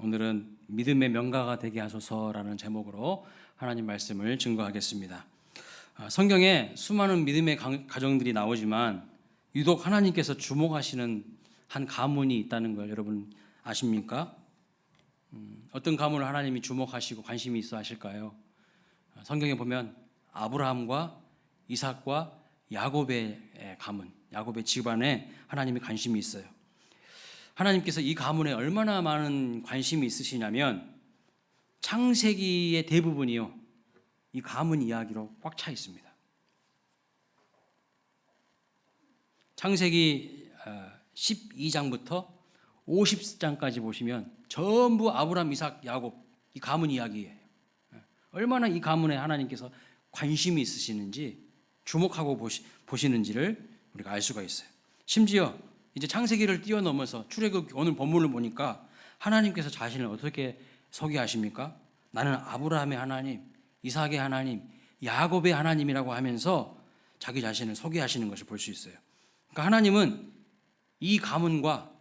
오늘은 믿음의 명가가 되게 하소서라는 제목으로 하나님 말씀을 증거하겠습니다. 성경에 수많은 믿음의 가정들이 나오지만 유독 하나님께서 주목하시는 한 가문이 있다는 걸 여러분 아십니까? 어떤 가문을 하나님이 주목하시고 관심이 있어 하실까요? 성경에 보면 아브라함과 이삭과 야곱의 가문, 야곱의 집안에 하나님이 관심이 있어요. 하나님께서 이 가문에 얼마나 많은 관심이 있으시냐면 창세기의 대부분이요, 이 가문 이야기로 꽉 차 있습니다. 창세기 12장부터 50장까지 보시면 전부 아브라함, 이삭, 야곱 이 가문 이야기예요. 얼마나 이 가문에 하나님께서 관심이 있으시는지, 주목하고 보시는지를 우리가 알 수가 있어요. 심지어 이제 창세기를 뛰어넘어서 출애굽 오늘 본문을 보니까 하나님께서 자신을 어떻게 소개하십니까? 나는 아브라함의 하나님, 이삭의 하나님, 야곱의 하나님이라고 하면서 자기 자신을 소개하시는 것을 볼 수 있어요. 그러니까 하나님은 이 가문과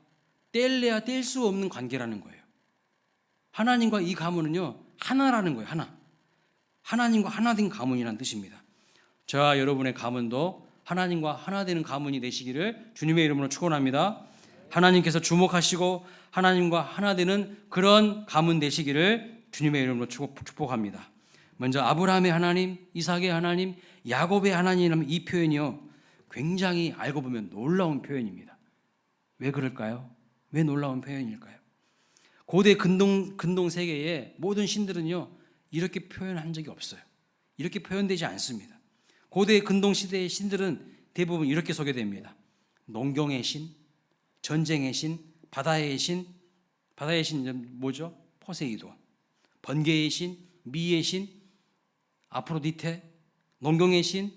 뗄래야 뗄 수 없는 관계라는 거예요. 하나님과 이 가문은요, 하나라는 거예요. 하나. 하나님과 하나 된 가문이라는 뜻입니다. 저와 여러분의 가문도 하나님과 하나 되는 가문이 되시기를 주님의 이름으로 축원합니다. 하나님께서 주목하시고 하나님과 하나 되는 그런 가문 되시기를 주님의 이름으로 축복합니다. 먼저 아브라함의 하나님, 이삭의 하나님, 야곱의 하나님이라는 이 표현이요, 굉장히 알고 보면 놀라운 표현입니다. 왜 그럴까요? 왜 놀라운 표현일까요? 고대 근동 세계의 모든 신들은요, 이렇게 표현한 적이 없어요. 이렇게 표현되지 않습니다. 고대 근동 시대의 신들은 대부분 이렇게 소개됩니다. 농경의 신, 전쟁의 신, 바다의 신. 바다의 신은 뭐죠? 포세이돈. 번개의 신, 미의 신, 아프로디테, 농경의 신,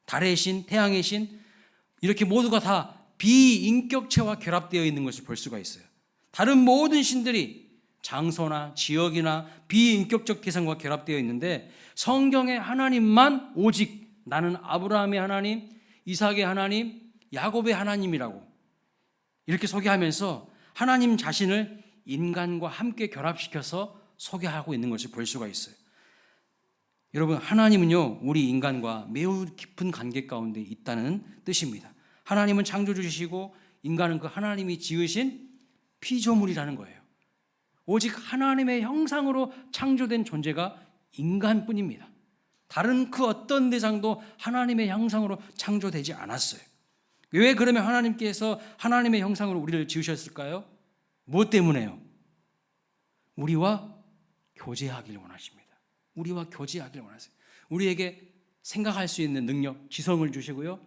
달의 신, 태양의 신, 이렇게 모두가 다 비인격체와 결합되어 있는 것을 볼 수가 있어요. 다른 모든 신들이 장소나 지역이나 비인격적 대상과 결합되어 있는데 성경의 하나님만 오직 나는 아브라함의 하나님, 이삭의 하나님, 야곱의 하나님이라고 이렇게 소개하면서 하나님 자신을 인간과 함께 결합시켜서 소개하고 있는 것을 볼 수가 있어요. 여러분, 하나님은요, 우리 인간과 매우 깊은 관계 가운데 있다는 뜻입니다. 하나님은 창조주시고 인간은 그 하나님이 지으신 피조물이라는 거예요. 오직 하나님의 형상으로 창조된 존재가 인간뿐입니다. 다른 그 어떤 대상도 하나님의 형상으로 창조되지 않았어요. 왜 그러면 하나님께서 하나님의 형상으로 우리를 지으셨을까요? 무엇 때문에요? 우리와 교제하기를 원하십니다. 우리와 교제하기를 원하세요. 우리에게 생각할 수 있는 능력, 지성을 주시고요,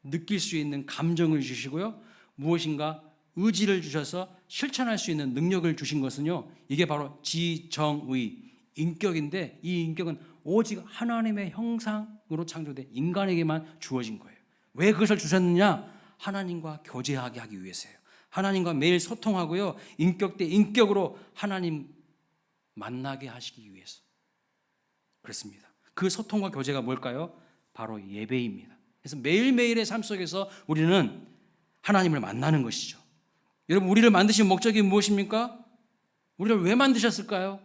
느낄 수 있는 감정을 주시고요, 무엇인가 의지를 주셔서 실천할 수 있는 능력을 주신 것은요, 이게 바로 지정의, 인격인데 이 인격은 오직 하나님의 형상으로 창조된 인간에게만 주어진 거예요. 왜 그것을 주셨느냐? 하나님과 교제하게 하기 위해서예요. 하나님과 매일 소통하고요, 인격 대 인격으로 하나님 만나게 하시기 위해서 그렇습니다. 그 소통과 교제가 뭘까요? 바로 예배입니다. 그래서 매일매일의 삶 속에서 우리는 하나님을 만나는 것이죠. 여러분, 우리를 만드신 목적이 무엇입니까? 우리를 왜 만드셨을까요?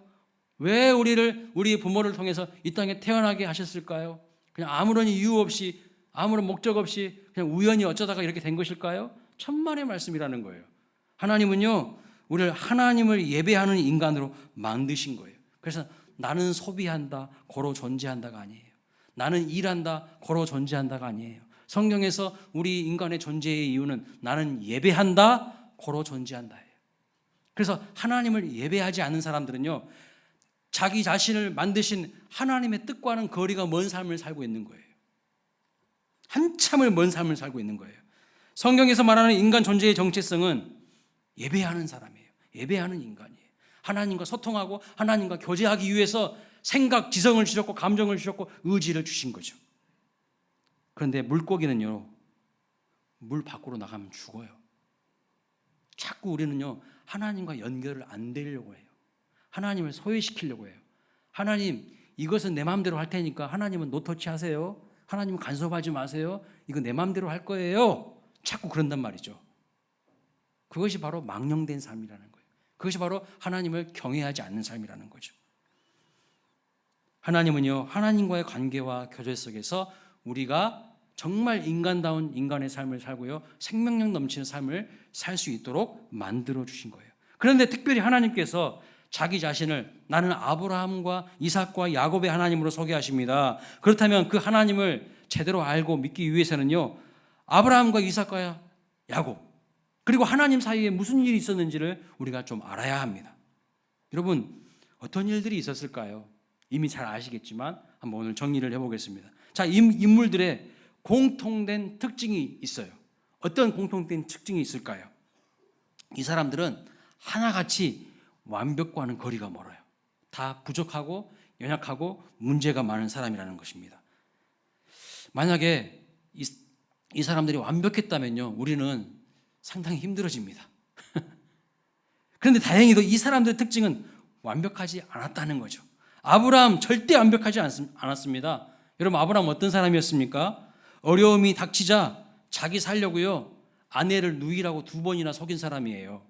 왜 우리의 부모를 통해서 이 땅에 태어나게 하셨을까요? 그냥 아무런 이유 없이, 아무런 목적 없이 그냥 우연히 어쩌다가 이렇게 된 것일까요? 천만의 말씀이라는 거예요. 하나님은요, 우리를 하나님을 예배하는 인간으로 만드신 거예요. 그래서 나는 소비한다, 고로 존재한다가 아니에요. 나는 일한다, 고로 존재한다가 아니에요. 성경에서 우리 인간의 존재의 이유는 나는 예배한다, 고로 존재한다예요. 그래서 하나님을 예배하지 않는 사람들은요, 자기 자신을 만드신 하나님의 뜻과는 거리가 먼 삶을 살고 있는 거예요. 한참을 먼 삶을 살고 있는 거예요. 성경에서 말하는 인간 존재의 정체성은 예배하는 사람이에요. 예배하는 인간이에요. 하나님과 소통하고 하나님과 교제하기 위해서 생각, 지성을 주셨고 감정을 주셨고 의지를 주신 거죠. 그런데 물고기는요, 물 밖으로 나가면 죽어요. 자꾸 우리는요, 하나님과 연결을 안 되려고 해요. 하나님을 소외시키려고 해요. 하나님, 이것은 내 마음대로 할 테니까 하나님은 노터치 하세요. 하나님은 간섭하지 마세요. 이거 내 마음대로 할 거예요. 자꾸 그런단 말이죠. 그것이 바로 망령된 삶이라는 거예요. 그것이 바로 하나님을 경외하지 않는 삶이라는 거죠. 하나님은요, 하나님과의 관계와 교제 속에서 우리가 정말 인간다운 인간의 삶을 살고요, 생명력 넘치는 삶을 살 수 있도록 만들어 주신 거예요. 그런데 특별히 하나님께서 자기 자신을 나는 아브라함과 이삭과 야곱의 하나님으로 소개하십니다. 그렇다면 그 하나님을 제대로 알고 믿기 위해서는요, 아브라함과 이삭과 야곱 그리고 하나님 사이에 무슨 일이 있었는지를 우리가 좀 알아야 합니다. 여러분, 어떤 일들이 있었을까요? 이미 잘 아시겠지만 한번 오늘 정리를 해보겠습니다. 자, 인물들의 공통된 특징이 있어요. 어떤 공통된 특징이 있을까요? 이 사람들은 하나같이 완벽과는 거리가 멀어요. 다 부족하고 연약하고 문제가 많은 사람이라는 것입니다. 만약에 이 사람들이 완벽했다면요, 우리는 상당히 힘들어집니다. 그런데 다행히도 이 사람들의 특징은 완벽하지 않았다는 거죠. 아브라함 절대 완벽하지 않았습니다. 여러분, 아브라함 어떤 사람이었습니까? 어려움이 닥치자 자기 살려고요, 아내를 누이라고 2번이나 속인 사람이에요.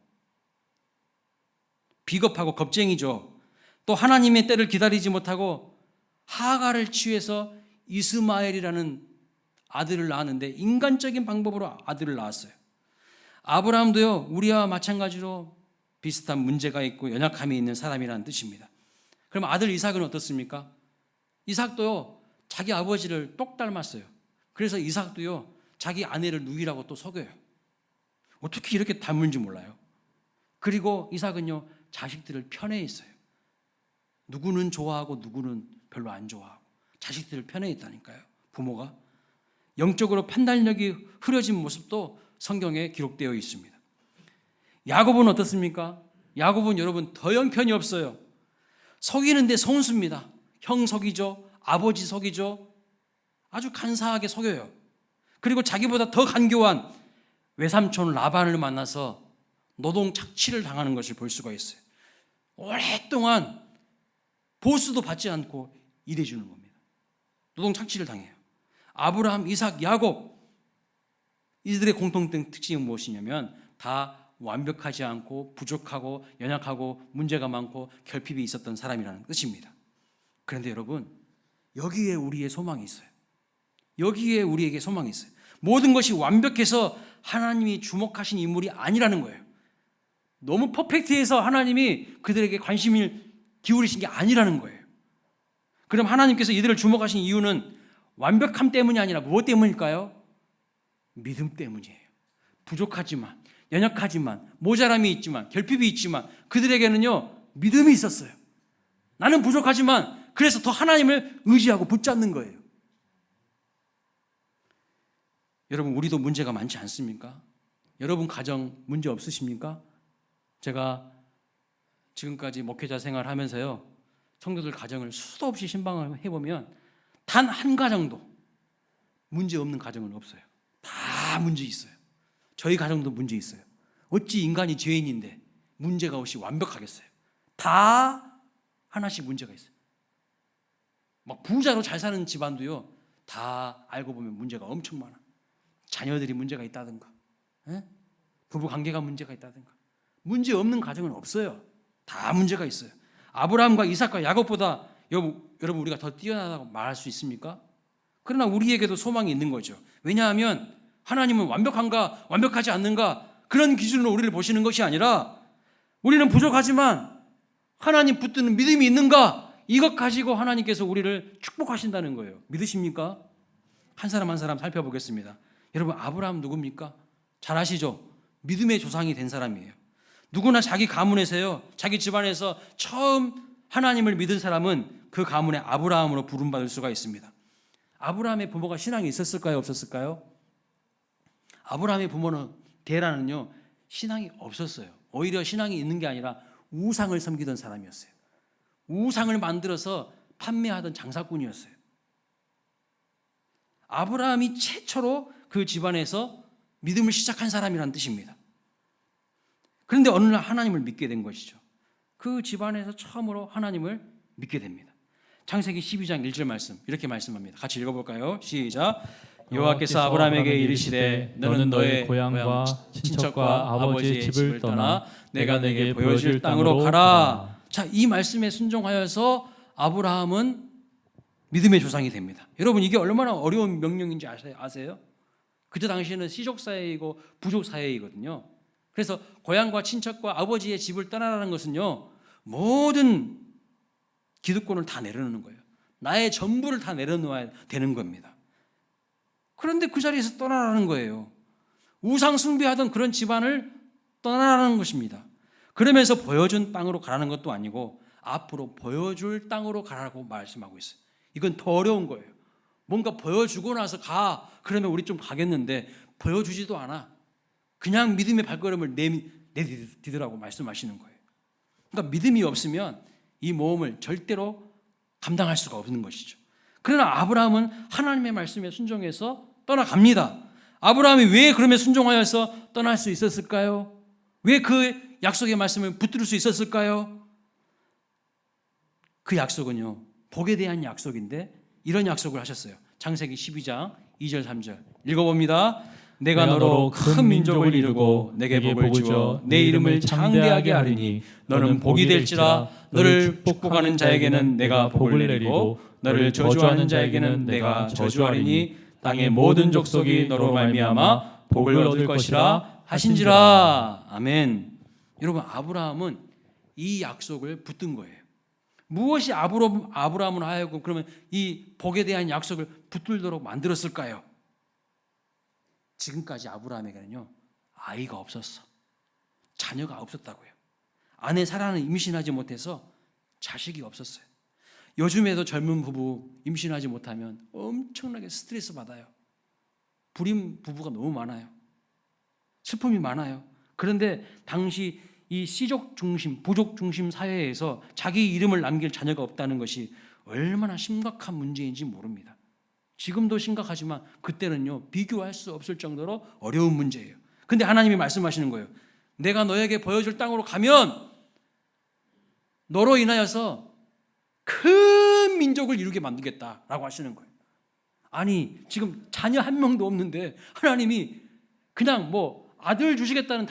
비겁하고 겁쟁이죠. 또 하나님의 때를 기다리지 못하고 하갈을 취해서 이스마엘이라는 아들을 낳았는데 인간적인 방법으로 아들을 낳았어요. 아브라함도요, 우리와 마찬가지로 비슷한 문제가 있고 연약함이 있는 사람이라는 뜻입니다. 그럼 아들 이삭은 어떻습니까? 이삭도요, 자기 아버지를 똑 닮았어요. 그래서 이삭도요, 자기 아내를 누이라고 또 속여요. 어떻게 이렇게 닮은지 몰라요. 그리고 이삭은요, 자식들을 편애했어요. 누구는 좋아하고 누구는 별로 안 좋아하고 자식들을 편애했다니까요. 부모가 영적으로 판단력이 흐려진 모습도 성경에 기록되어 있습니다. 야곱은 어떻습니까? 야곱은 여러분 더 형편이 없어요. 속이는데 선수입니다. 형 속이죠, 아버지 속이죠, 아주 간사하게 속여요. 그리고 자기보다 더 간교한 외삼촌 라반을 만나서 노동 착취를 당하는 것을 볼 수가 있어요. 오랫동안 보수도 받지 않고 일해주는 겁니다. 노동 착취를 당해요. 아브라함, 이삭, 야곱, 이들의 공통된 특징이 무엇이냐면 다 완벽하지 않고 부족하고 연약하고 문제가 많고 결핍이 있었던 사람이라는 뜻입니다. 그런데 여러분, 여기에 우리의 소망이 있어요. 여기에 우리에게 소망이 있어요. 모든 것이 완벽해서 하나님이 주목하신 인물이 아니라는 거예요. 너무 퍼펙트해서 하나님이 그들에게 관심을 기울이신 게 아니라는 거예요. 그럼 하나님께서 이들을 주목하신 이유는 완벽함 때문이 아니라 무엇 때문일까요? 믿음 때문이에요. 부족하지만, 연약하지만, 모자람이 있지만, 결핍이 있지만 그들에게는요, 믿음이 있었어요. 나는 부족하지만 그래서 더 하나님을 의지하고 붙잡는 거예요. 여러분, 우리도 문제가 많지 않습니까? 여러분 가정 문제 없으십니까? 제가 지금까지 목회자 생활하면서요, 성도들 가정을 수도 없이 신방을 해보면 단 한 가정도 문제 없는 가정은 없어요. 다 문제 있어요. 저희 가정도 문제 있어요. 어찌 인간이 죄인인데 문제가 없이 완벽하겠어요? 다 하나씩 문제가 있어요. 막 부자로 잘 사는 집안도요, 다 알고 보면 문제가 엄청 많아. 자녀들이 문제가 있다든가, 부부 관계가 문제가 있다든가. 문제 없는 가정은 없어요. 다 문제가 있어요. 아브라함과 이삭과 야곱보다 여러분 우리가 더 뛰어나다고 말할 수 있습니까? 그러나 우리에게도 소망이 있는 거죠. 왜냐하면 하나님은 완벽한가 완벽하지 않는가 그런 기준으로 우리를 보시는 것이 아니라 우리는 부족하지만 하나님 붙드는 믿음이 있는가, 이것 가지고 하나님께서 우리를 축복하신다는 거예요. 믿으십니까? 한 사람 한 사람 살펴보겠습니다. 여러분, 아브라함 누굽니까? 잘 아시죠? 믿음의 조상이 된 사람이에요. 누구나 자기 가문에서요, 자기 집안에서 처음 하나님을 믿은 사람은 그 가문의 아브라함으로 부름받을 수가 있습니다. 아브라함의 부모가 신앙이 있었을까요? 없었을까요? 아브라함의 부모는 데라는요, 신앙이 없었어요. 오히려 신앙이 있는 게 아니라 우상을 섬기던 사람이었어요. 우상을 만들어서 판매하던 장사꾼이었어요. 아브라함이 최초로 그 집안에서 믿음을 시작한 사람이라는 뜻입니다. 그런데 어느 날 하나님을 믿게 된 것이죠. 그 집안에서 처음으로 하나님을 믿게 됩니다. 창세기 12장 1절 말씀 이렇게 말씀합니다. 같이 읽어볼까요? 시작. 여호와께서 아브라함에게 이르시되 너는 너의 고향과 친척과 아버지의 집을 떠나 내가 내게 보여줄 땅으로 가라. 자, 이 말씀에 순종하여서 아브라함은 믿음의 조상이 됩니다. 여러분, 이게 얼마나 어려운 명령인지 아세요? 그때 당시에는 시족 사회이고 부족 사회이거든요. 그래서 고향과 친척과 아버지의 집을 떠나라는 것은요, 모든 기득권을 다 내려놓는 거예요. 나의 전부를 다 내려놓아야 되는 겁니다. 그런데 그 자리에서 떠나라는 거예요. 우상 숭배하던 그런 집안을 떠나라는 것입니다. 그러면서 보여준 땅으로 가라는 것도 아니고 앞으로 보여줄 땅으로 가라고 말씀하고 있어요. 이건 더 어려운 거예요. 뭔가 보여주고 나서 가, 그러면 우리 좀 가겠는데 보여주지도 않아. 그냥 믿음의 발걸음을 내디디더라고 말씀하시는 거예요. 그러니까 믿음이 없으면 이 모험을 절대로 감당할 수가 없는 것이죠. 그러나 아브라함은 하나님의 말씀에 순종해서 떠나갑니다. 아브라함이 왜 그러면 순종하여서 떠날 수 있었을까요? 왜 그 약속의 말씀을 붙들 수 있었을까요? 그 약속은요, 복에 대한 약속인데 이런 약속을 하셨어요. 창세기 12장 2절 3절 읽어봅니다. 내가 너로 큰 민족을 이루고 내게 복을 주어 내 이름을 창대하게 하리니 너는 복이 될지라. 너를 축복하는 자에게는 내가 복을 내리고 너를 저주하는 자에게는 내가 저주하리니 땅의 모든 족속이 너로 말미암아 복을 얻을 것이라 하신지라. 아멘. 여러분, 아브라함은 이 약속을 붙든 거예요. 무엇이 아브라함을 하여금 그러면 이 복에 대한 약속을 붙들도록 만들었을까요? 지금까지 아브라함에게는요, 아이가 없었어. 자녀가 없었다고요. 아내 사라는 임신하지 못해서 자식이 없었어요. 요즘에도 젊은 부부 임신하지 못하면 엄청나게 스트레스 받아요. 불임 부부가 너무 많아요. 슬픔이 많아요. 그런데 당시 이 씨족 중심, 부족 중심 사회에서 자기 이름을 남길 자녀가 없다는 것이 얼마나 심각한 문제인지 모릅니다. 지금도 심각하지만 그때는요, 비교할 수 없을 정도로 어려운 문제예요. 근데 하나님이 말씀하시는 거예요. 내가 너에게 보여줄 땅으로 가면 너로 인하여서 큰 민족을 이루게 만들겠다라고 하시는 거예요. 아니, 지금 자녀 한 명도 없는데 하나님이 그냥 뭐 아들 주시겠다는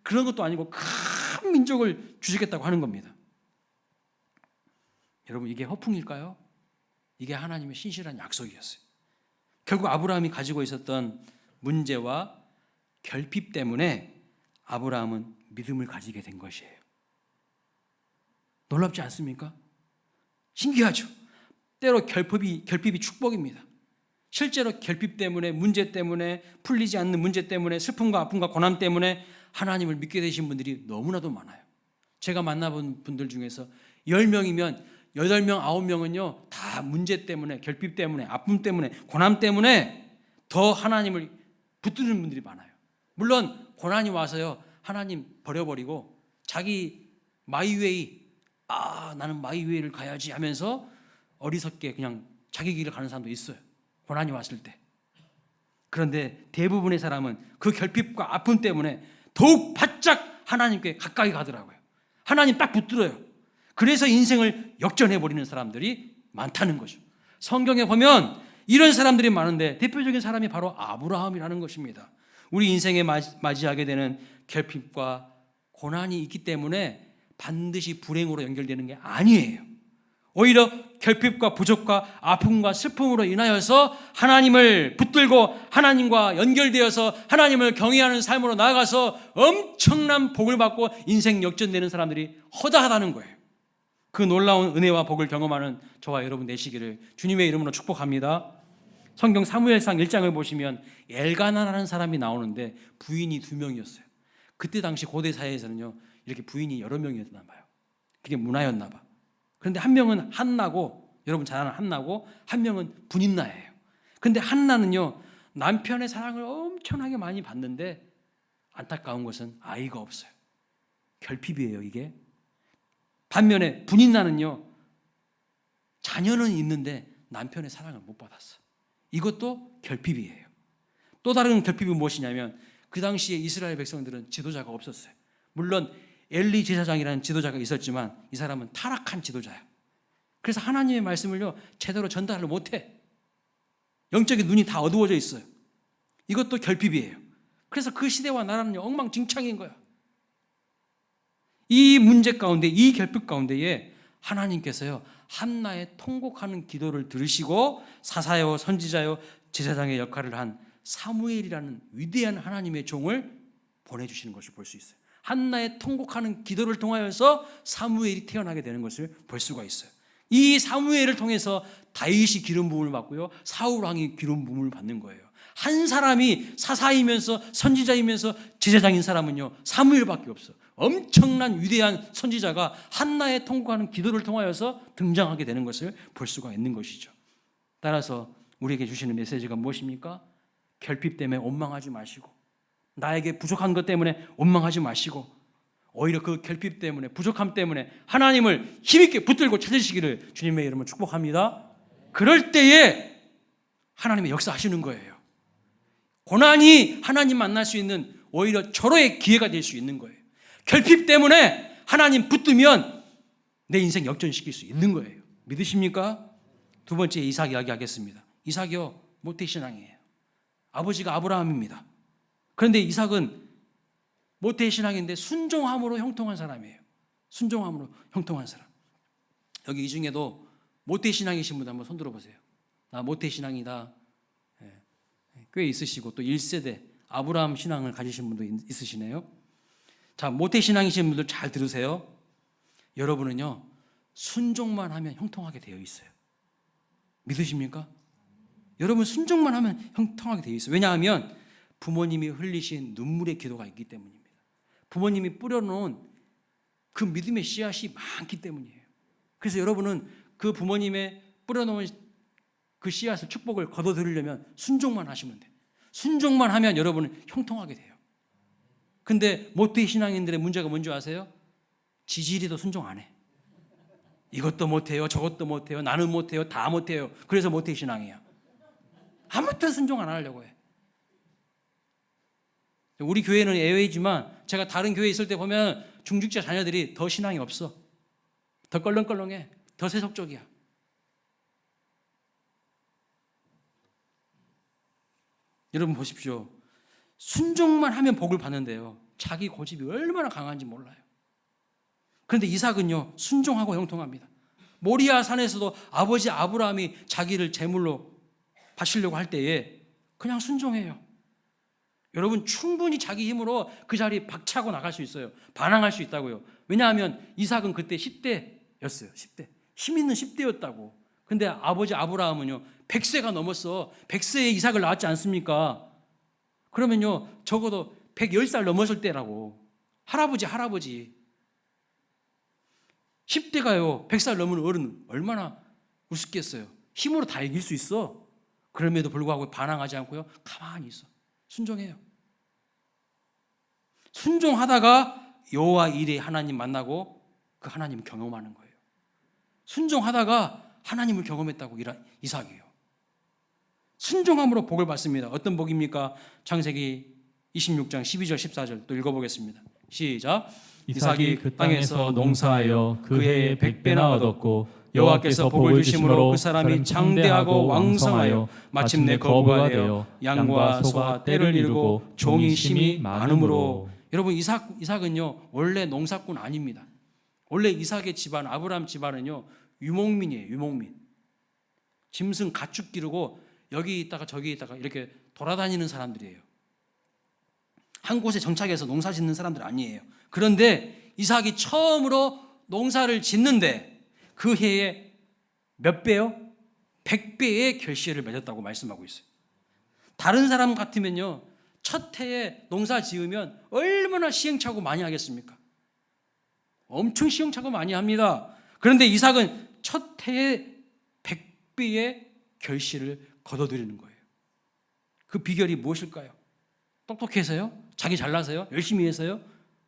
그런 것도 아니고 큰 민족을 주시겠다고 하는 겁니다. 여러분, 이게 허풍일까요? 이게 하나님의 신실한 약속이었어요. 결국 아브라함이 가지고 있었던 문제와 결핍 때문에 아브라함은 믿음을 가지게 된 것이에요. 놀랍지 않습니까? 신기하죠? 때로 결핍이 축복입니다. 실제로 결핍 때문에, 문제 때문에, 풀리지 않는 문제 때문에, 슬픔과 아픔과 고난 때문에 하나님을 믿게 되신 분들이 너무나도 많아요. 제가 만나본 분들 중에서 10명이면 8명, 9명은요 다 문제 때문에, 결핍 때문에, 아픔 때문에, 고난 때문에 더 하나님을 붙드는 분들이 많아요. 물론 고난이 와서요 하나님 버려버리고 자기 마이웨이, 나는 마이웨이를 가야지 하면서 어리석게 그냥 자기 길을 가는 사람도 있어요. 고난이 왔을 때. 그런데 대부분의 사람은 그 결핍과 아픔 때문에 더욱 바짝 하나님께 가까이 가더라고요. 하나님 딱 붙들어요. 그래서 인생을 역전해버리는 사람들이 많다는 거죠. 성경에 보면 이런 사람들이 많은데 대표적인 사람이 바로 아브라함이라는 것입니다. 우리 인생에 맞이하게 되는 결핍과 고난이 있기 때문에 반드시 불행으로 연결되는 게 아니에요. 오히려 결핍과 부족과 아픔과 슬픔으로 인하여서 하나님을 붙들고 하나님과 연결되어서 하나님을 경외하는 삶으로 나아가서 엄청난 복을 받고 인생 역전되는 사람들이 허다하다는 거예요. 그 놀라운 은혜와 복을 경험하는 저와 여러분 되시기를 주님의 이름으로 축복합니다. 성경 사무엘상 1장을 보시면 엘가나라는 사람이 나오는데 부인이 2명이었어요. 그때 당시 고대 사회에서는요 이렇게 부인이 여러 명이었나 봐요. 그게 문화였나 봐. 그런데 한 명은 한나고, 여러분 잘 아는 한나고, 한 명은 분인나예요. 그런데 한나는요 남편의 사랑을 엄청나게 많이 받는데 안타까운 것은 아이가 없어요. 결핍이에요 이게. 반면에 분인나는요 자녀는 있는데 남편의 사랑을 못 받았어. 이것도 결핍이에요. 또 다른 결핍이 무엇이냐면 그 당시에 이스라엘 백성들은 지도자가 없었어요. 물론 엘리 제사장이라는 지도자가 있었지만 이 사람은 타락한 지도자야. 그래서 하나님의 말씀을요 제대로 전달을 못해. 영적인 눈이 다 어두워져 있어요. 이것도 결핍이에요. 그래서 그 시대와 나라는 엉망진창인 거야. 이 문제 가운데, 이 결핍 가운데에 하나님께서요, 한나의 통곡하는 기도를 들으시고 사사요, 선지자요, 제사장의 역할을 한 사무엘이라는 위대한 하나님의 종을 보내주시는 것을 볼 수 있어요. 한나의 통곡하는 기도를 통하여서 사무엘이 태어나게 되는 것을 볼 수가 있어요. 이 사무엘을 통해서 다윗이 기름 부음을 받고요, 사울 왕이 기름 부음을 받는 거예요. 한 사람이 사사이면서 선지자이면서 제사장인 사람은요, 사무엘밖에 없어. 엄청난 위대한 선지자가 한나의 통곡하는 기도를 통하여서 등장하게 되는 것을 볼 수가 있는 것이죠. 따라서 우리에게 주시는 메시지가 무엇입니까? 결핍 때문에 원망하지 마시고, 나에게 부족한 것 때문에 원망하지 마시고, 오히려 그 결핍 때문에, 부족함 때문에 하나님을 힘있게 붙들고 찾으시기를 주님의 이름으로 축복합니다. 그럴 때에 하나님의 역사하시는 거예요. 고난이 하나님 만날 수 있는 오히려 절호의 기회가 될 수 있는 거예요. 결핍 때문에 하나님 붙들면 내 인생 역전시킬 수 있는 거예요. 믿으십니까? 두 번째 이삭 이야기하겠습니다. 이삭이요, 모태신앙이에요. 아버지가 아브라함입니다. 그런데 이삭은 모태신앙인데 순종함으로 형통한 사람이에요. 순종함으로 형통한 사람. 여기 이 중에도 모태신앙이신 분 한번 손 들어보세요. 나 모태신앙이다. 꽤 있으시고 또 1세대 아브라함 신앙을 가지신 분도 있으시네요. 자, 모태신앙이신 분들 잘 들으세요. 여러분은요, 순종만 하면 형통하게 되어 있어요. 믿으십니까? 여러분 순종만 하면 형통하게 되어 있어요. 왜냐하면 부모님이 흘리신 눈물의 기도가 있기 때문입니다. 부모님이 뿌려놓은 그 믿음의 씨앗이 많기 때문이에요. 그래서 여러분은 그 부모님의 뿌려놓은 그 씨앗을, 축복을 거둬들이려면 순종만 하시면 돼요. 순종만 하면 여러분은 형통하게 돼요. 근데 모태신앙인들의 문제가 뭔지 아세요? 지지리도 순종 안 해. 이것도 못해요, 저것도 못해요, 나는 못해요, 다 못해요. 그래서 모태신앙이야. 아무튼 순종 안 하려고 해. 우리 교회는 예외이지만 제가 다른 교회에 있을 때 보면 중직자 자녀들이 더 신앙이 없어. 더 껄렁껄렁해. 더 세속적이야. 여러분 보십시오. 순종만 하면 복을 받는데요, 자기 고집이 얼마나 강한지 몰라요. 그런데 이삭은요, 순종하고 형통합니다. 모리아 산에서도 아버지 아브라함이 자기를 제물로 바치려고 할 때에 그냥 순종해요. 여러분 충분히 자기 힘으로 그 자리에 박차고 나갈 수 있어요. 반항할 수 있다고요. 왜냐하면 이삭은 그때 10대였어요. 10대. 힘 있는 10대였다고. 근데 아버지 아브라함은요, 100세가 넘었어. 100세에 이삭을 낳았지 않습니까? 그러면요, 적어도 110살 넘었을 때라고. 할아버지. 10대가요, 100살 넘은 어른 얼마나 우습겠어요. 힘으로 다 이길 수 있어. 그럼에도 불구하고 반항하지 않고요, 가만히 있어. 순종해요. 순종하다가 여호와 이레 하나님 만나고 그 하나님 경험하는 거예요. 순종하다가 하나님을 경험했다고 이삭이에요. 순종함으로 복을 받습니다. 어떤 복입니까? 창세기 26장 12절 14절 또 읽어보겠습니다. 시작. 이삭이 그 땅에서 농사하여 그 해에 100배나 얻었고 여호와께서 복을 주심으로 그 사람이 장대하고 왕성하여 마침내 거부가 되어 양과 소가 떼를 이루고 종이 심히 많음으로. 여러분 이삭은요, 원래 농사꾼 아닙니다. 원래 이삭의 집안, 아브라함 집안은요, 유목민이에요. 유목민. 짐승 가축 기르고 여기 있다가 저기 있다가 이렇게 돌아다니는 사람들이에요. 한 곳에 정착해서 농사 짓는 사람들 아니에요. 그런데 이삭이 처음으로 농사를 짓는데 그 해에 몇 배요? 100배의 결실을 맺었다고 말씀하고 있어요. 다른 사람 같으면요, 첫 해에 농사 지으면 얼마나 시행착오 많이 하겠습니까? 엄청 시행착오 많이 합니다. 그런데 이삭은 첫 해에 100배의 결실을 거둬들이는 거예요. 그 비결이 무엇일까요? 똑똑해서요? 자기 잘나서요? 열심히 해서요?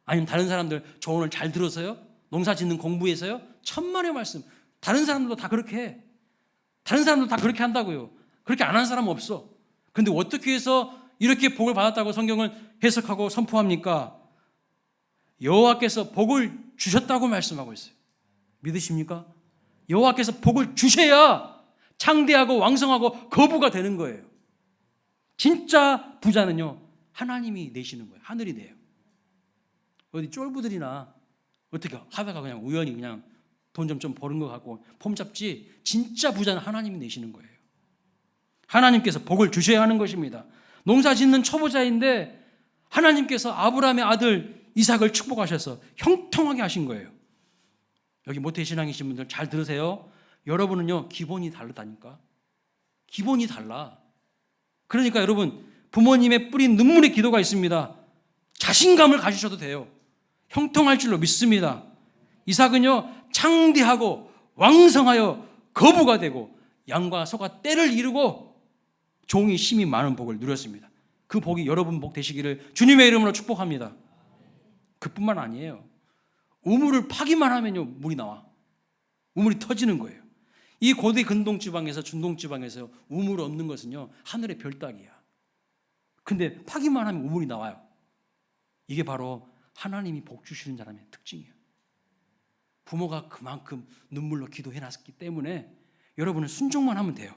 아니면 다른 사람들 조언을 잘 들어서요? 농사 짓는 공부에서요? 천만의 말씀. 다른 사람들도 다 그렇게 해. 다른 사람들도 다 그렇게 한다고요. 그렇게 안 하는 사람은 없어. 그런데 어떻게 해서 이렇게 복을 받았다고 성경을 해석하고 선포합니까? 여호와께서 복을 주셨다고 말씀하고 있어요. 믿으십니까? 여호와께서 복을 주셔야 창대하고 왕성하고 거부가 되는 거예요. 진짜 부자는요, 하나님이 내시는 거예요. 하늘이 내요. 어디 쫄부들이나 어떻게 하다가 그냥 우연히 그냥 돈 좀 버는 것 같고 폼 잡지, 진짜 부자는 하나님이 내시는 거예요. 하나님께서 복을 주셔야 하는 것입니다. 농사 짓는 초보자인데 하나님께서 아브라함의 아들 이삭을 축복하셔서 형통하게 하신 거예요. 여기 모태신앙이신 분들 잘 들으세요. 여러분은요, 기본이 다르다니까. 기본이 달라. 그러니까 여러분, 부모님의 뿌린 눈물의 기도가 있습니다. 자신감을 가지셔도 돼요. 형통할 줄로 믿습니다. 이삭은요, 창대하고 왕성하여 거부가 되고 양과 소가 떼를 이루고 종이 심이 많은 복을 누렸습니다. 그 복이 여러분 복 되시기를 주님의 이름으로 축복합니다. 그뿐만 아니에요. 우물을 파기만 하면요, 물이 나와. 우물이 터지는 거예요. 이 고대 근동지방에서 중동지방에서 우물 없는 것은요, 하늘의 별 따기야. 근데 파기만 하면 우물이 나와요. 이게 바로 하나님이 복 주시는 사람의 특징이에요. 부모가 그만큼 눈물로 기도해놨기 때문에 여러분은 순종만 하면 돼요.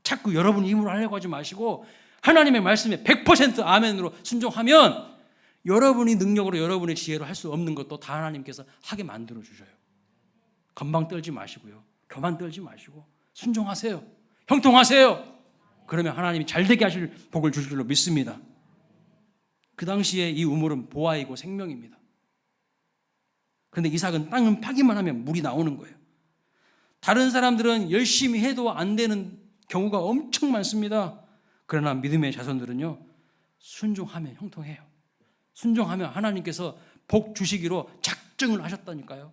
자꾸 여러분이 힘으로 하려고 하지 마시고 하나님의 말씀에 100% 아멘으로 순종하면 여러분이 능력으로 여러분의 지혜로 할 수 없는 것도 다 하나님께서 하게 만들어 주셔요. 건방 떨지 마시고요. 교만 떨지 마시고 순종하세요. 형통하세요. 그러면 하나님이 잘되게 하실 복을 주실 줄로 믿습니다. 그 당시에 이 우물은 보화이고 생명입니다. 그런데 이삭은 땅을 파기만 하면 물이 나오는 거예요. 다른 사람들은 열심히 해도 안 되는 경우가 엄청 많습니다. 그러나 믿음의 자손들은요, 순종하면 형통해요. 순종하면 하나님께서 복 주시기로 작정을 하셨다니까요.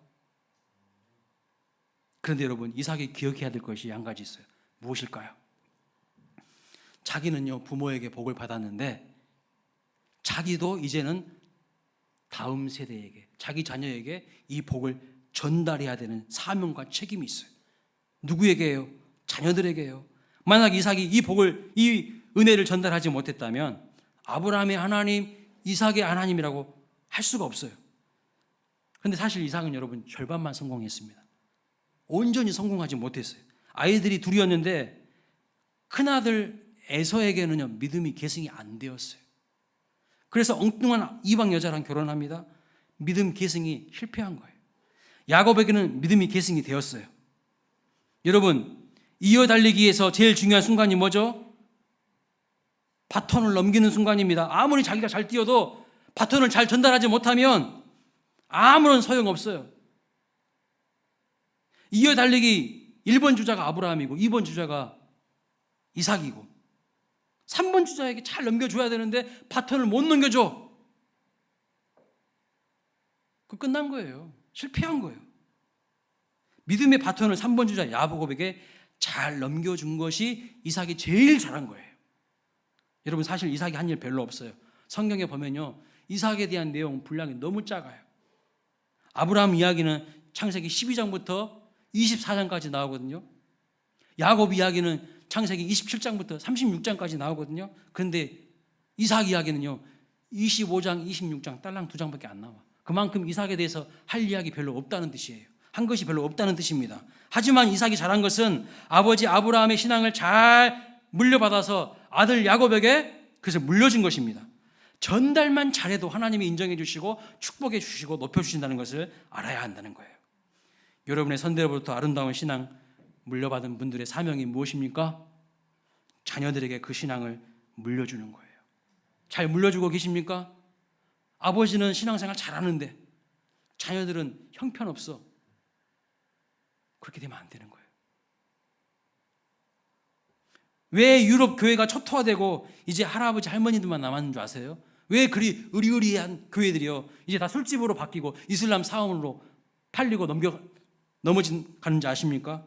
그런데 여러분, 이삭이 기억해야 될 것이 한 가지 있어요. 무엇일까요? 자기는요, 부모에게 복을 받았는데 자기도 이제는 다음 세대에게, 자기 자녀에게 이 복을 전달해야 되는 사명과 책임이 있어요. 누구에게요? 자녀들에게요. 만약 이삭이 이 복을, 이 은혜를 전달하지 못했다면 아브라함의 하나님, 이삭의 하나님이라고 할 수가 없어요. 그런데 사실 이삭은 여러분 절반만 성공했습니다. 온전히 성공하지 못했어요. 아이들이 둘이었는데 큰아들 에서에게는요, 믿음이 계승이 안 되었어요. 그래서 엉뚱한 이방 여자랑 결혼합니다. 믿음 계승이 실패한 거예요. 야곱에게는 믿음이 계승이 되었어요. 여러분, 이어 달리기에서 제일 중요한 순간이 뭐죠? 바톤을 넘기는 순간입니다. 아무리 자기가 잘 뛰어도 바톤을 잘 전달하지 못하면 아무런 소용없어요. 이어 달리기 1번 주자가 아브라함이고 2번 주자가 이삭이고 3번 주자에게 잘 넘겨줘야 되는데 바톤을 못 넘겨줘. 그 끝난 거예요. 실패한 거예요. 믿음의 바톤을 3번 주자 야곱에게 잘 넘겨준 것이 이삭이 제일 잘한 거예요. 여러분, 사실 이삭이 한 일 별로 없어요. 성경에 보면요, 이삭에 대한 내용 분량이 너무 작아요. 아브라함 이야기는 창세기 12장부터 24장까지 나오거든요. 야곱 이야기는 창세기 27장부터 36장까지 나오거든요. 그런데 이삭 이야기는요, 25장, 26장, 딸랑 2장밖에 안 나와. 그만큼 이삭에 대해서 할 이야기 별로 없다는 뜻이에요. 한 것이 별로 없다는 뜻입니다. 하지만 이삭이 잘한 것은 아버지 아브라함의 신앙을 잘 물려받아서 아들 야곱에게 그것을 물려준 것입니다. 전달만 잘해도 하나님이 인정해 주시고 축복해 주시고 높여 주신다는 것을 알아야 한다는 거예요. 여러분의 선대로부터 아름다운 신앙 물려받은 분들의 사명이 무엇입니까? 자녀들에게 그 신앙을 물려주는 거예요. 잘 물려주고 계십니까? 아버지는 신앙생활 잘하는데 자녀들은 형편없어. 그렇게 되면 안 되는 거예요. 왜 유럽 교회가 초토화되고 이제 할아버지 할머니들만 남았는 줄 아세요? 왜 그리 의리의리한 교회들이요, 이제 다 술집으로 바뀌고 이슬람 사원으로 팔리고 넘어가는지 아십니까?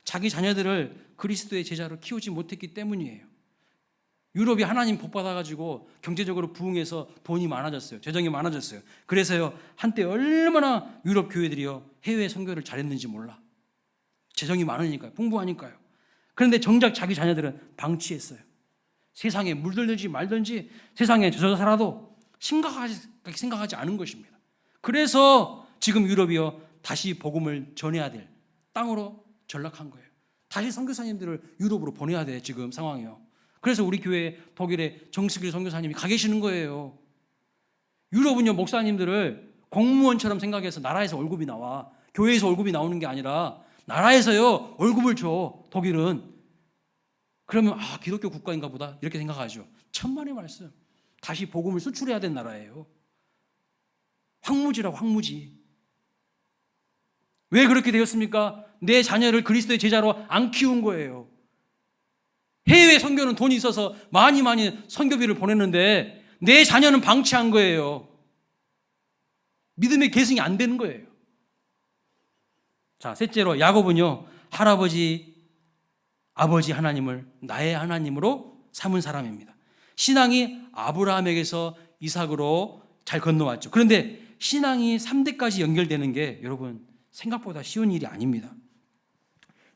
자기 자녀들을 그리스도의 제자로 키우지 못했기 때문이에요. 유럽이 하나님 복 받아가지고 경제적으로 부흥해서 돈이 많아졌어요. 재정이 많아졌어요. 그래서요, 한때 얼마나 유럽 교회들이요, 해외 선교를 잘했는지 몰라. 재정이 많으니까요, 풍부하니까요. 그런데 정작 자기 자녀들은 방치했어요. 세상에 물들든지 말든지 세상에 젖어 살아도 심각하게 생각하지 않은 것입니다. 그래서 지금 유럽이요, 다시 복음을 전해야 될 땅으로 전락한 거예요. 다시 선교사님들을 유럽으로 보내야 돼 지금 상황이요. 그래서 우리 교회 독일에 정승길 선교사님이 가 계시는 거예요. 유럽은요 목사님들을 공무원처럼 생각해서 나라에서 월급이 나와. 교회에서 월급이 나오는 게 아니라 나라에서요 월급을 줘. 독일은. 그러면 기독교 국가인가 보다 이렇게 생각하죠. 천만의 말씀. 다시 복음을 수출해야 되는 나라예요. 황무지라고 황무지. 왜 그렇게 되었습니까? 내 자녀를 그리스도의 제자로 안 키운 거예요. 해외 선교는 돈이 있어서 많이 선교비를 보냈는데 내 자녀는 방치한 거예요. 믿음의 계승이 안 되는 거예요. 자, 셋째로 야곱은요 할아버지, 아버지 하나님을 나의 하나님으로 삼은 사람입니다. 신앙이 아브라함에게서 이삭으로 잘 건너왔죠. 그런데 신앙이 3대까지 연결되는 게 여러분 생각보다 쉬운 일이 아닙니다.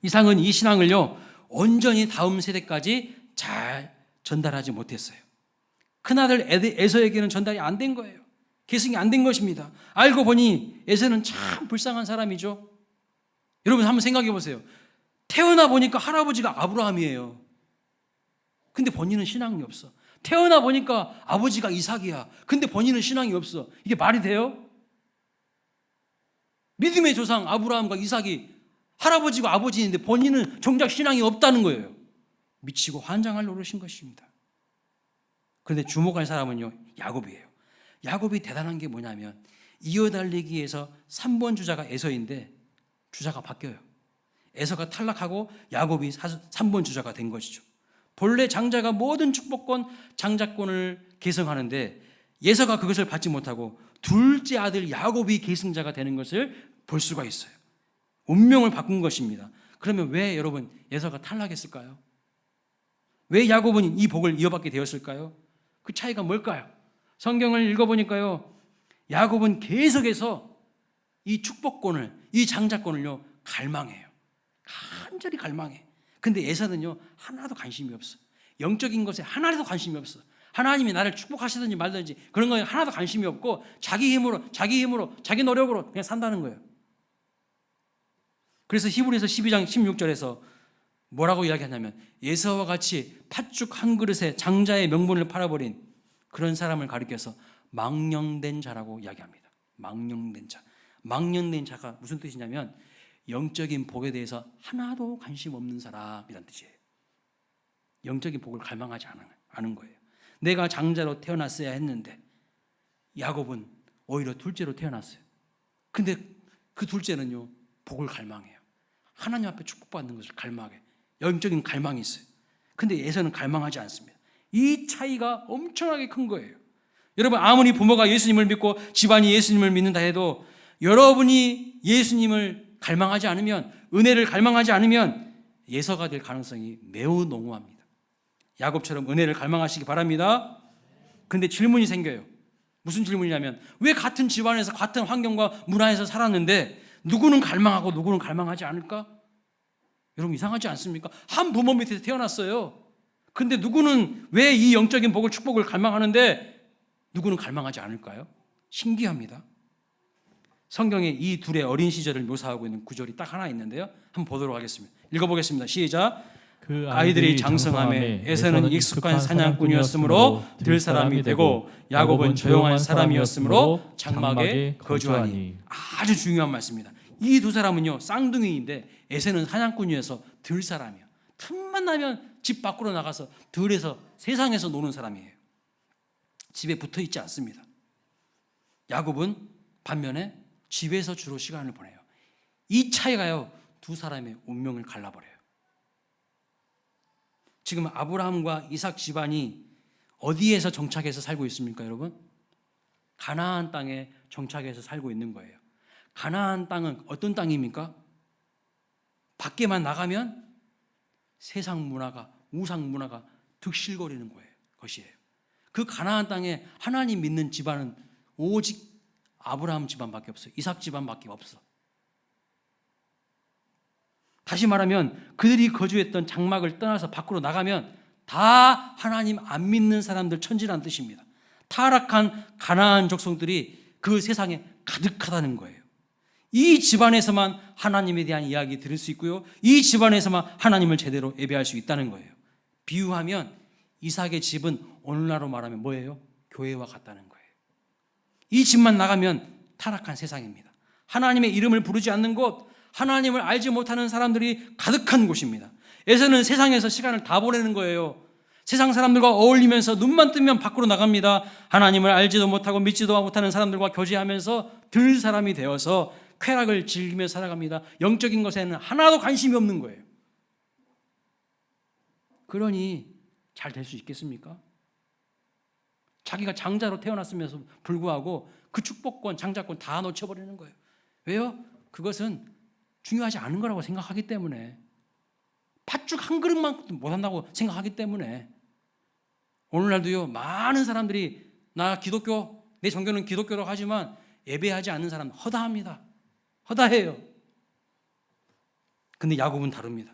이삭은 이 신앙을요 온전히 다음 세대까지 잘 전달하지 못했어요. 큰아들 에서에게는 전달이 안 된 거예요. 계승이 안 된 것입니다. 알고 보니 에서는 참 불쌍한 사람이죠. 여러분 한번 생각해 보세요. 태어나 보니까 할아버지가 아브라함이에요. 근데 본인은 신앙이 없어. 태어나 보니까 아버지가 이삭이야. 근데 본인은 신앙이 없어. 이게 말이 돼요? 믿음의 조상 아브라함과 이삭이 할아버지가 아버지인데 본인은 정작 신앙이 없다는 거예요. 미치고 환장할 노릇인 것입니다. 그런데 주목할 사람은요 야곱이에요. 야곱이 대단한 게 뭐냐면 이어달리기에서 3번 주자가 에서인데 주자가 바뀌어요. 에서가 탈락하고 야곱이 3번 주자가 된 것이죠. 본래 장자가 모든 축복권, 장자권을 계승하는데 에서가 그것을 받지 못하고 둘째 아들 야곱이 계승자가 되는 것을 볼 수가 있어요. 운명을 바꾼 것입니다. 그러면 왜 여러분 에서가 탈락했을까요? 왜 야곱은 이 복을 이어받게 되었을까요? 그 차이가 뭘까요? 성경을 읽어보니까요 야곱은 계속해서 이 축복권을, 이 장자권을요 갈망해요. 간절히 갈망해. 근데 에서는요 하나도 관심이 없어. 영적인 것에 하나도 관심이 없어. 하나님이 나를 축복하시든지 말든지 그런 거에 하나도 관심이 없고 자기 힘으로 자기 노력으로 그냥 산다는 거예요. 그래서 히브리서 12장 16절에서 뭐라고 이야기하냐면 에서와 같이 팥죽 한 그릇에 장자의 명분을 팔아버린 그런 사람을 가리켜서 망령된 자라고 이야기합니다. 망령된 자. 망령된 자가 무슨 뜻이냐면 영적인 복에 대해서 하나도 관심 없는 사람이란 뜻이에요. 영적인 복을 갈망하지 않은 거예요. 내가 장자로 태어났어야 했는데 야곱은 오히려 둘째로 태어났어요. 근데 그 둘째는요 복을 갈망해요. 하나님 앞에 축복받는 것을 갈망해. 영적인 갈망이 있어요. 근데 에서는 갈망하지 않습니다. 이 차이가 엄청나게 큰 거예요. 여러분 아무리 부모가 예수님을 믿고 집안이 예수님을 믿는다 해도 여러분이 예수님을 갈망하지 않으면, 은혜를 갈망하지 않으면 예서가 될 가능성이 매우 농후합니다. 야곱처럼 은혜를 갈망하시기 바랍니다. 근데 질문이 생겨요. 무슨 질문이냐면 왜 같은 집안에서 같은 환경과 문화에서 살았는데 누구는 갈망하고 누구는 갈망하지 않을까? 여러분 이상하지 않습니까? 한 부모 밑에서 태어났어요. 근데 누구는 왜 이 영적인 복을, 축복을 갈망하는데 누구는 갈망하지 않을까요? 신기합니다. 성경에 이 둘의 어린 시절을 묘사하고 있는 구절이 딱 하나 있는데요. 한번 보도록 하겠습니다. 읽어보겠습니다. 시작. 그 아이들이 장성함에 에서는 익숙한 사냥꾼이었으므로 들 사람이 되고 야곱은 조용한 사람이었으므로 장막에 거주하니. 아주 중요한 말씀입니다. 이 두 사람은요 쌍둥이인데 에서는 사냥꾼이어서 들 사람이에요. 틈만 나면 집 밖으로 나가서 들에서 세상에서 노는 사람이에요. 집에 붙어 있지 않습니다. 야곱은 반면에 집에서 주로 시간을 보내요. 이 차이가요 두 사람의 운명을 갈라버려요. 지금 아브라함과 이삭 집안이 어디에서 정착해서 살고 있습니까, 여러분? 가나안 땅에 정착해서 살고 있는 거예요. 가나안 땅은 어떤 땅입니까? 밖에만 나가면 세상 문화가, 우상 문화가 득실거리는 것이에요. 그 가나안 땅에 하나님 믿는 집안은 오직 아브라함 집안밖에 없어요. 이삭 집안밖에 없어. 다시 말하면 그들이 거주했던 장막을 떠나서 밖으로 나가면 다 하나님 안 믿는 사람들 천지라는 뜻입니다. 타락한 가나안 족속들이 그 세상에 가득하다는 거예요. 이 집안에서만 하나님에 대한 이야기 들을 수 있고요. 이 집안에서만 하나님을 제대로 예배할 수 있다는 거예요. 비유하면 이삭의 집은 오늘날로 말하면 뭐예요? 교회와 같다는 거예요. 이 집만 나가면 타락한 세상입니다. 하나님의 이름을 부르지 않는 곳, 하나님을 알지 못하는 사람들이 가득한 곳입니다. 에서는 세상에서 시간을 다 보내는 거예요. 세상 사람들과 어울리면서 눈만 뜨면 밖으로 나갑니다. 하나님을 알지도 못하고 믿지도 못하는 사람들과 교제하면서 들 사람이 되어서 쾌락을 즐기며 살아갑니다. 영적인 것에는 하나도 관심이 없는 거예요. 그러니 잘 될 수 있겠습니까? 자기가 장자로 태어났으면서 불구하고 그 축복권, 장자권 다 놓쳐버리는 거예요. 왜요? 그것은 중요하지 않은 거라고 생각하기 때문에, 팥죽 한 그릇만큼도 못한다고 생각하기 때문에. 오늘날도요, 많은 사람들이 나 기독교, 내 종교는 기독교라고 하지만 예배하지 않는 사람 허다합니다. 허다해요. 근데 야곱은 다릅니다.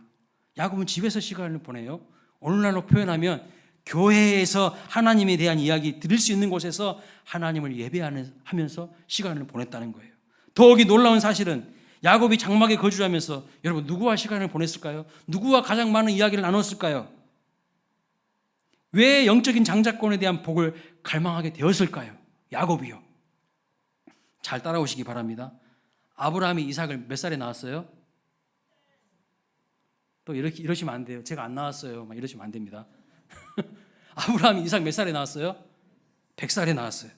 야곱은 집에서 시간을 보내요. 오늘날로 표현하면 교회에서 하나님에 대한 이야기 들을 수 있는 곳에서 하나님을 예배하면서 시간을 보냈다는 거예요. 더욱이 놀라운 사실은 야곱이 장막에 거주하면서 여러분 누구와 시간을 보냈을까요? 누구와 가장 많은 이야기를 나눴을까요? 왜 영적인 장자권에 대한 복을 갈망하게 되었을까요? 야곱이요. 잘 따라오시기 바랍니다. 아브라함이 이삭을 몇 살에 낳았어요? 또 이러시면 안 돼요. 제가 안 낳았어요. 막 이러시면 안 됩니다. 아브라함이 이삭 몇 살에 낳았어요? 100살에 낳았어요.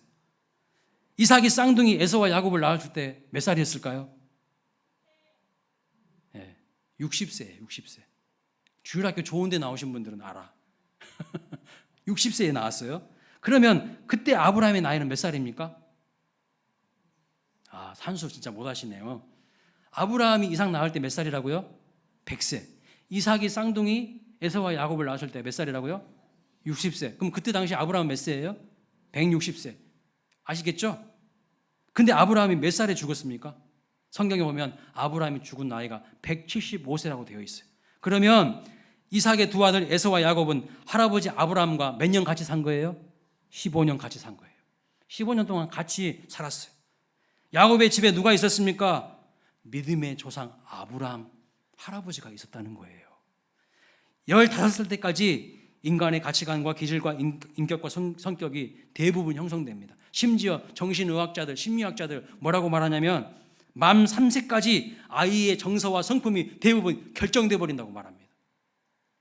이삭이 쌍둥이 에서와 야곱을 낳았을 때 몇 살이었을까요? 60세예요. 60세. 주일학교 좋은 데 나오신 분들은 알아. 60세에 나왔어요. 그러면 그때 아브라함의 나이는 몇 살입니까? 산수 진짜 못하시네요. 아브라함이 이삭 낳을 때 몇 살이라고요? 100세. 이삭이 쌍둥이 에서와 야곱을 낳았을 때 몇 살이라고요? 60세. 그럼 그때 당시 아브라함은 몇 세예요? 160세. 아시겠죠? 근데 아브라함이 몇 살에 죽었습니까? 성경에 보면 아브라함이 죽은 나이가 175세라고 되어 있어요. 그러면 이삭의 두 아들 에서와 야곱은 할아버지 아브라함과 몇 년 같이 산 거예요? 15년 같이 산 거예요. 15년 동안 같이 살았어요. 야곱의 집에 누가 있었습니까? 믿음의 조상 아브라함 할아버지가 있었다는 거예요. 15살 때까지 인간의 가치관과 기질과 인격과 성격이 대부분 형성됩니다. 심지어 정신의학자들, 심리학자들 뭐라고 말하냐면 만 3세까지 아이의 정서와 성품이 대부분 결정되어 버린다고 말합니다.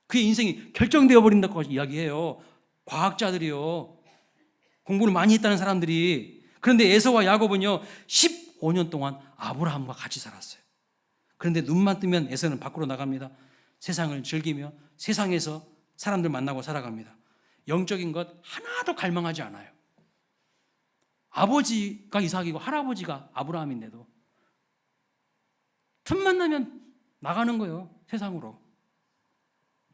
그의 인생이 결정되어 버린다고 이야기해요. 과학자들이요. 공부를 많이 했다는 사람들이. 그런데 에서와 야곱은요 15년 동안 아브라함과 같이 살았어요. 그런데 눈만 뜨면 에서는 밖으로 나갑니다. 세상을 즐기며 세상에서 사람들 만나고 살아갑니다. 영적인 것 하나도 갈망하지 않아요. 아버지가 이삭이고 할아버지가 아브라함인데도 틈만 나면 나가는 거예요. 세상으로.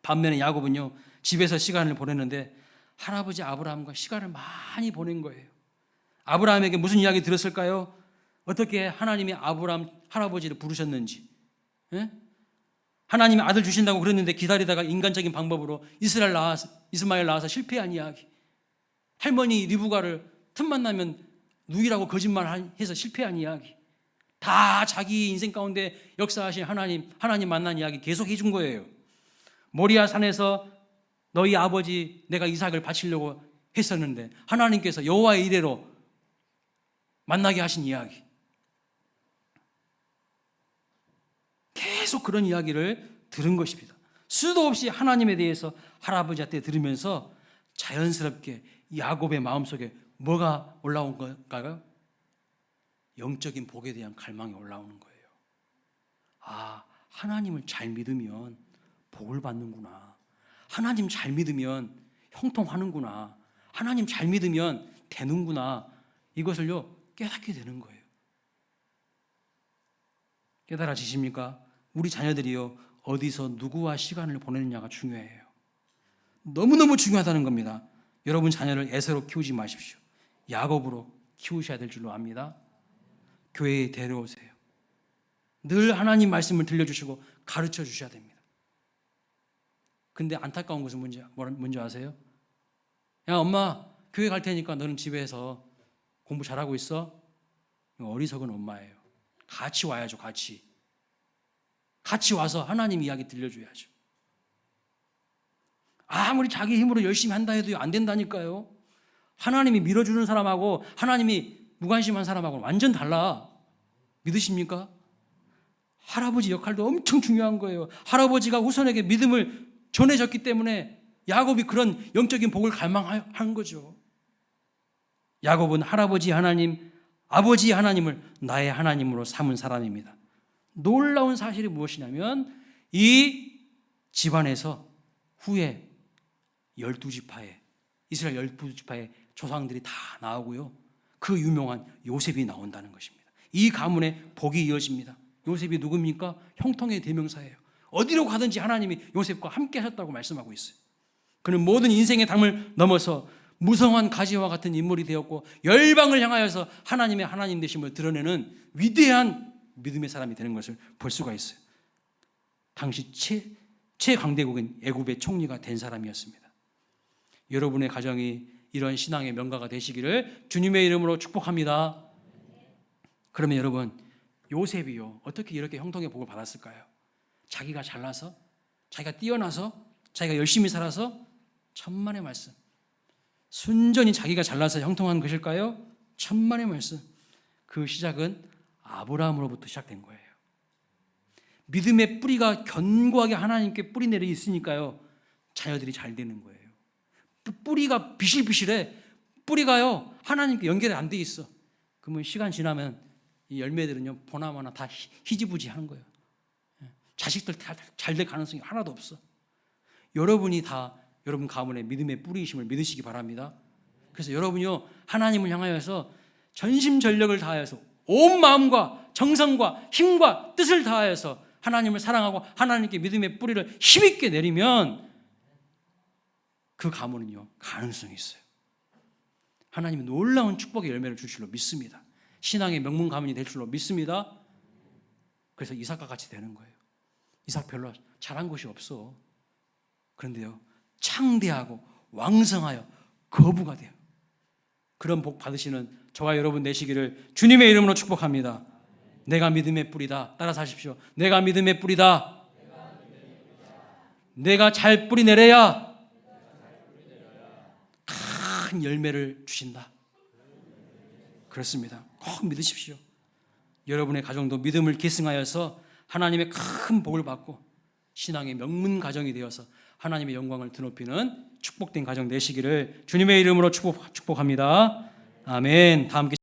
반면에 야곱은요 집에서 시간을 보냈는데 할아버지 아브라함과 시간을 많이 보낸 거예요. 아브라함에게 무슨 이야기 들었을까요? 어떻게 하나님이 아브라함 할아버지를 부르셨는지. 예? 하나님이 아들 주신다고 그랬는데 기다리다가 인간적인 방법으로 이스마엘 낳아서 실패한 이야기. 할머니 리브가를 틈만 나면 누이라고 거짓말해서 실패한 이야기. 다 자기 인생 가운데 역사하신 하나님 만난 이야기 계속 해준 거예요. 모리아 산에서 너희 아버지 내가 이삭을 바치려고 했었는데 하나님께서 여호와의 이레로 만나게 하신 이야기. 계속 그런 이야기를 들은 것입니다. 수도 없이 하나님에 대해서 할아버지한테 들으면서 자연스럽게 야곱의 마음속에 뭐가 올라온 걸까요? 영적인 복에 대한 갈망이 올라오는 거예요. 하나님을 잘 믿으면 복을 받는구나. 하나님 잘 믿으면 형통하는구나. 하나님 잘 믿으면 되는구나. 이것을요 깨닫게 되는 거예요. 깨달아지십니까? 우리 자녀들이요 어디서 누구와 시간을 보내느냐가 중요해요. 너무너무 중요하다는 겁니다. 여러분 자녀를 에서로 키우지 마십시오. 야곱으로 키우셔야 될 줄로 압니다. 교회에 데려오세요. 늘 하나님 말씀을 들려주시고 가르쳐 주셔야 됩니다. 근데 안타까운 것은 뭔지 아세요? 야 엄마 교회 갈 테니까 너는 집에서 공부 잘하고 있어? 어리석은 엄마예요. 같이 와야죠. 같이. 같이 와서 하나님 이야기 들려줘야죠. 아무리 자기 힘으로 열심히 한다 해도 안 된다니까요. 하나님이 밀어주는 사람하고 하나님이 무관심한 사람하고는 완전 달라. 믿으십니까? 할아버지 역할도 엄청 중요한 거예요. 할아버지가 후손에게 믿음을 전해졌기 때문에 야곱이 그런 영적인 복을 갈망한 거죠. 야곱은 할아버지 하나님, 아버지 하나님을 나의 하나님으로 삼은 사람입니다. 놀라운 사실이 무엇이냐면 이 집안에서 후에 12지파에 이스라엘 12지파의 조상들이 다 나오고요. 그 유명한 요셉이 나온다는 것입니다. 이 가문에 복이 이어집니다. 요셉이 누굽니까? 형통의 대명사예요. 어디로 가든지 하나님이 요셉과 함께 하셨다고 말씀하고 있어요. 그는 모든 인생의 담을 넘어서 무성한 가지와 같은 인물이 되었고 열방을 향하여서 하나님의 하나님 되심을 드러내는 위대한 믿음의 사람이 되는 것을 볼 수가 있어요. 당시 최강대국인 애굽의 총리가 된 사람이었습니다. 여러분의 가정이 이런 신앙의 명가가 되시기를 주님의 이름으로 축복합니다. 그러면 여러분, 요셉이요 어떻게 이렇게 형통의 복을 받았을까요? 자기가 잘나서, 자기가 뛰어나서, 자기가 열심히 살아서? 천만의 말씀. 순전히 자기가 잘나서 형통한 것일까요? 천만의 말씀. 그 시작은 아브라함으로부터 시작된 거예요. 믿음의 뿌리가 견고하게 하나님께 뿌리 내려 있으니까요 자녀들이 잘 되는 거예요. 뿌리가 비실비실해. 뿌리가요 하나님께 연결이 안 돼 있어. 그러면 시간 지나면 이 열매들은요 보나마나 다 희지부지 하는 거예요. 자식들 다 잘 될 가능성이 하나도 없어. 여러분이 다 여러분 가문의 믿음의 뿌리이심을 믿으시기 바랍니다. 그래서 여러분이요 하나님을 향하여서 전심전력을 다하여서 온 마음과 정성과 힘과 뜻을 다하여서 하나님을 사랑하고 하나님께 믿음의 뿌리를 힘있게 내리면 그 가문은요 가능성이 있어요. 하나님은 놀라운 축복의 열매를 줄 줄로 믿습니다. 신앙의 명문 가문이 될 줄로 믿습니다. 그래서 이삭과 같이 되는 거예요. 이삭 별로 잘한 것이 없어. 그런데요 창대하고 왕성하여 거부가 돼요. 그런 복 받으시는 저와 여러분 되시기를 주님의 이름으로 축복합니다. 내가 믿음의 뿌리다. 따라서 하십시오. 내가 믿음의 뿌리다. 내가 잘 뿌리 내려야 큰 열매를 주신다. 그렇습니다. 꼭 믿으십시오. 여러분의 가정도 믿음을 계승하여서 하나님의 큰 복을 받고 신앙의 명문 가정이 되어서 하나님의 영광을 드높이는 축복된 가정 되시기를 주님의 이름으로 축복합니다. 아멘. 다 함께